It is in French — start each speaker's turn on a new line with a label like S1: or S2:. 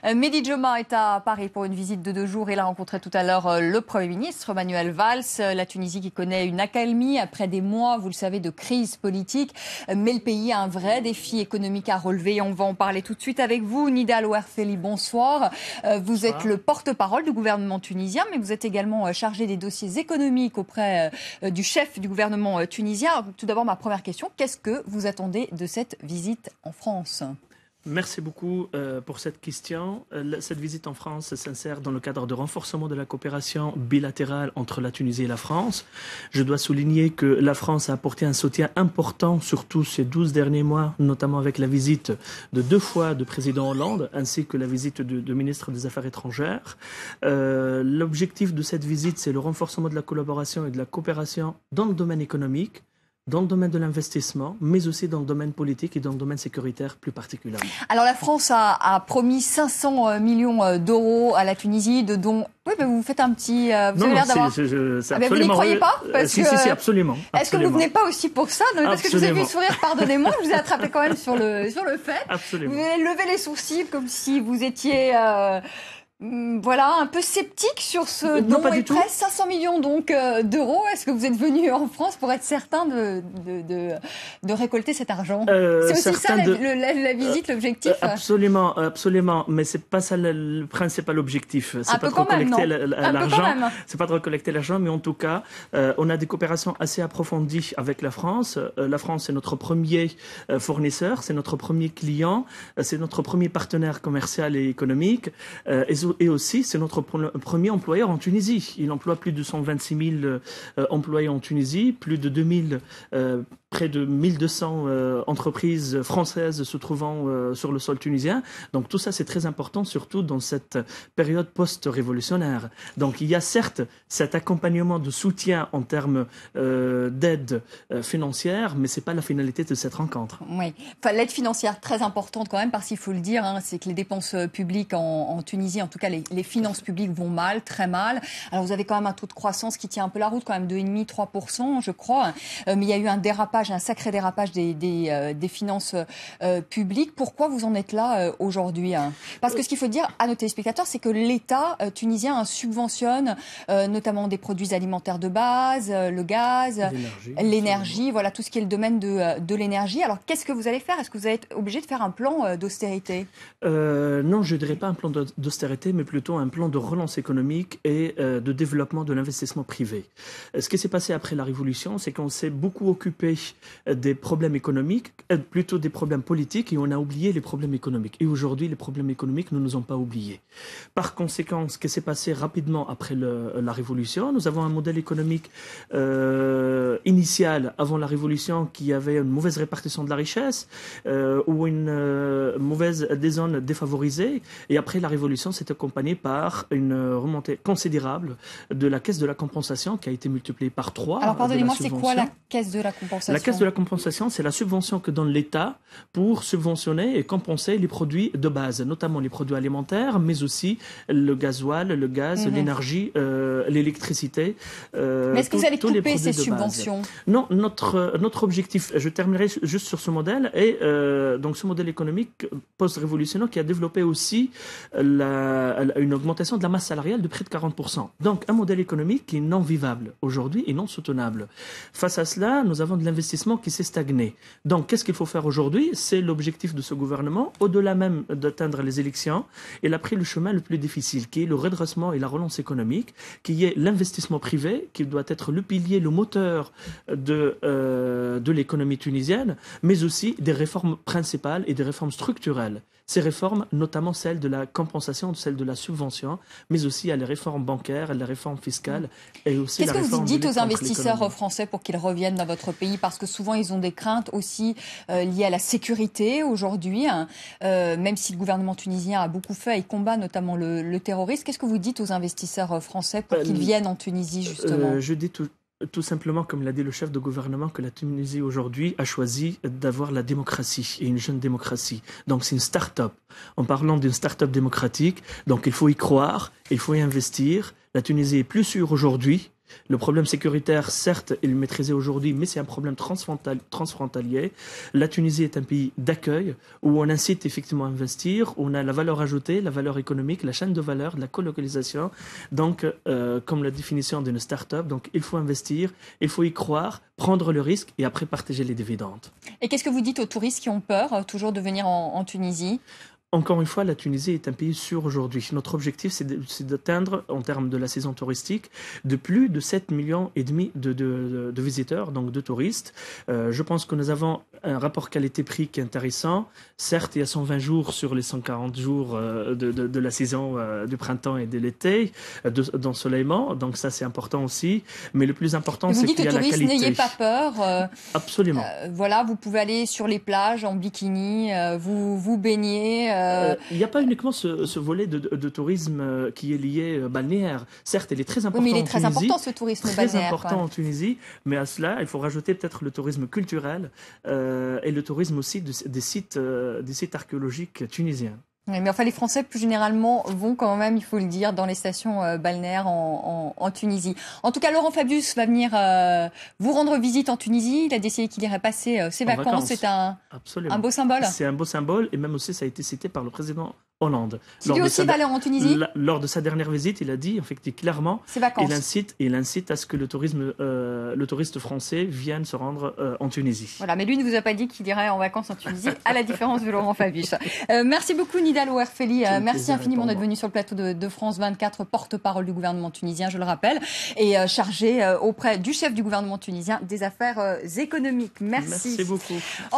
S1: Mehdi Djoma est à Paris pour une visite de 2 jours. Il a rencontré tout à l'heure le Premier ministre Manuel Valls. La Tunisie qui connaît une accalmie après des mois, vous le savez, de crise politique. Mais le pays a un vrai défi économique à relever. On va en parler tout de suite avec vous. Nida Louerfeli, bonsoir. Vous êtes le porte-parole du gouvernement tunisien, mais vous êtes également chargé des dossiers économiques auprès du chef du gouvernement tunisien. Tout d'abord, ma première question, qu'est-ce que vous attendez de cette visite en France ?
S2: Merci beaucoup pour cette question. Cette visite en France s'insère dans le cadre de renforcement de la coopération bilatérale entre la Tunisie et la France. Je dois souligner que la France a apporté un soutien important, surtout ces 12 derniers mois, notamment avec la visite de 2 fois de président Hollande, ainsi que la visite de ministre des Affaires étrangères. L'objectif de cette visite, c'est le renforcement de la collaboration et de la coopération dans le domaine économique, dans le domaine de l'investissement, mais aussi dans le domaine politique et dans le domaine sécuritaire plus particulièrement.
S1: Alors la France a promis 500 millions d'euros à la Tunisie, de dons. Oui, mais vous faites un petit... vous avez l'air d'avoir... vous n'y croyez pas
S2: si, absolument.
S1: Est-ce que vous ne venez pas aussi pour ça? Non, parce que je vous ai vu sourire, pardonnez-moi, je vous ai attrapé quand même sur le fait.
S2: Absolument.
S1: Vous avez levé les sourcils comme si vous étiez... voilà, un peu sceptique sur ce don et presse, 500 millions donc d'euros. Est-ce que vous êtes venu en France pour être certain de récolter cet argent? C'est aussi ça la visite, l'objectif?
S2: Absolument, absolument. Mais c'est pas ça le principal objectif. C'est pas de recollecter l'argent. C'est pas de recollecter l'argent, mais en tout cas, on a des coopérations assez approfondies avec la France. La France, c'est notre premier fournisseur, c'est notre premier client, c'est notre premier partenaire commercial et économique. Et aussi, c'est notre premier employeur en Tunisie. Il emploie plus de 126 000 employés en Tunisie, plus de 2000, près de 1200 entreprises françaises se trouvant sur le sol tunisien. Donc tout ça, c'est très important, surtout dans cette période post-révolutionnaire. Donc il y a certes cet accompagnement de soutien en termes d'aide financière, mais c'est pas la finalité de cette rencontre.
S1: Oui, enfin, l'aide financière très importante quand même, parce qu'il faut le dire, hein, c'est que les dépenses publiques en Tunisie, en tout cas les finances publiques vont mal, très mal. Alors vous avez quand même un taux de croissance qui tient un peu la route, quand même 2,5-3%, je crois. Mais il y a eu un sacré dérapage des finances publiques. Pourquoi vous en êtes là aujourd'hui? Parce que ce qu'il faut dire à nos téléspectateurs, c'est que l'État tunisien subventionne notamment des produits alimentaires de base, le gaz, l'énergie, voilà tout ce qui est le domaine de l'énergie. Alors qu'est-ce que vous allez faire? Est-ce que vous allez être obligé de faire un plan d'austérité?
S2: Non, je ne dirais pas un plan d'austérité, mais plutôt un plan de relance économique et de développement de l'investissement privé. Ce qui s'est passé après la Révolution, c'est qu'on s'est beaucoup occupé des problèmes économiques, plutôt des problèmes politiques, et on a oublié les problèmes économiques. Et aujourd'hui, les problèmes économiques ne nous ont pas oubliés. Par conséquent, ce qui s'est passé rapidement après la Révolution, nous avons un modèle économique initial avant la Révolution qui avait une mauvaise répartition de la richesse ou des zones défavorisées. Et après la Révolution, c'est accompagné par une remontée considérable de la caisse de la compensation qui a été multipliée par 3.
S1: Alors pardonnez-moi, c'est quoi la caisse de la compensation?
S2: La caisse de la compensation, c'est la subvention que donne l'État pour subventionner et compenser les produits de base, notamment les produits alimentaires, mais aussi le gasoil, le gaz, l'énergie, l'électricité.
S1: Mais est-ce que vous allez couper ces subventions?
S2: Non, notre objectif, je terminerai juste sur ce modèle, et donc ce modèle économique post-révolutionnaire qui a développé aussi une augmentation de la masse salariale de près de 40%. Donc un modèle économique qui est non vivable aujourd'hui et non soutenable. Face à cela, nous avons de l'investissement qui s'est stagné. Donc qu'est-ce qu'il faut faire aujourd'hui? C'est l'objectif de ce gouvernement, au-delà même d'atteindre les élections. Il a pris le chemin le plus difficile, qui est le redressement et la relance économique, qui est l'investissement privé, qui doit être le pilier, le moteur de l'économie tunisienne, mais aussi des réformes principales et des réformes structurelles. Ces réformes, notamment celles de la compensation, celles de la subvention, mais aussi il y a les réformes bancaires, les réformes fiscales et aussi la réforme.
S1: Qu'est-ce que vous dites aux investisseurs français pour qu'ils reviennent dans votre pays? Parce que souvent, ils ont des craintes aussi liées à la sécurité aujourd'hui, même si le gouvernement tunisien a beaucoup fait et combat notamment le terrorisme. Qu'est-ce que vous dites aux investisseurs français pour qu'ils viennent en Tunisie, justement?
S2: Je dis tout simplement, comme l'a dit le chef de gouvernement, que la Tunisie aujourd'hui a choisi d'avoir la démocratie, et une jeune démocratie. Donc c'est une start-up. En parlant d'une start-up démocratique, donc il faut y croire, il faut y investir. La Tunisie est plus sûre aujourd'hui Le problème sécuritaire, certes, il est maîtrisé aujourd'hui, mais c'est un problème transfrontalier. La Tunisie est un pays d'accueil où on incite effectivement à investir, où on a la valeur ajoutée, la valeur économique, la chaîne de valeur, de la colocalisation. Donc, comme la définition d'une start-up, donc il faut investir, il faut y croire, prendre le risque et après partager les dividendes.
S1: Et qu'est-ce que vous dites aux touristes qui ont peur toujours de venir en Tunisie ?
S2: Encore une fois, la Tunisie est un pays sûr aujourd'hui. Notre objectif, c'est d'atteindre, en termes de la saison touristique, de plus de 7,5 millions de visiteurs, donc de touristes. Je pense que nous avons un rapport qualité-prix qui est intéressant. Certes, il y a 120 jours sur les 140 jours de la saison du printemps et de l'été, d'ensoleillement. Donc ça, c'est important aussi. Mais le plus important, c'est qu'il y a la qualité.
S1: Vous dites aux touristes, n'ayez pas peur.
S2: Absolument.
S1: Voilà, vous pouvez aller sur les plages en bikini, vous baigner.
S2: Il n'y a pas uniquement ce volet de tourisme qui est lié balnéaire. Certes, il est très important.
S1: Oui, mais il est très important ce tourisme balnéaire.
S2: Très important en Tunisie, mais à cela, il faut rajouter peut-être le tourisme culturel et le tourisme aussi des sites archéologiques tunisiens.
S1: Oui, mais enfin, les Français, plus généralement, vont quand même, il faut le dire, dans les stations balnéaires en Tunisie. En tout cas, Laurent Fabius va venir vous rendre visite en Tunisie. Il a décidé qu'il irait passer ses vacances. C'est un beau symbole.
S2: C'est un beau symbole, et même aussi, ça a été cité par le président Hollande.
S1: Lui aussi va aller en Tunisie.
S2: Lors de sa dernière visite, il a dit, effectivement, clairement, il incite à ce que le touriste français vienne se rendre en Tunisie.
S1: Voilà, mais lui ne vous a pas dit qu'il irait en vacances en Tunisie, à la différence de Laurent Fabius. Merci beaucoup, Nidal Ouerfeli. Merci infiniment d'être venu sur le plateau de France 24, porte-parole du gouvernement tunisien, je le rappelle, et chargé auprès du chef du gouvernement tunisien des affaires économiques. Merci.
S2: Merci beaucoup.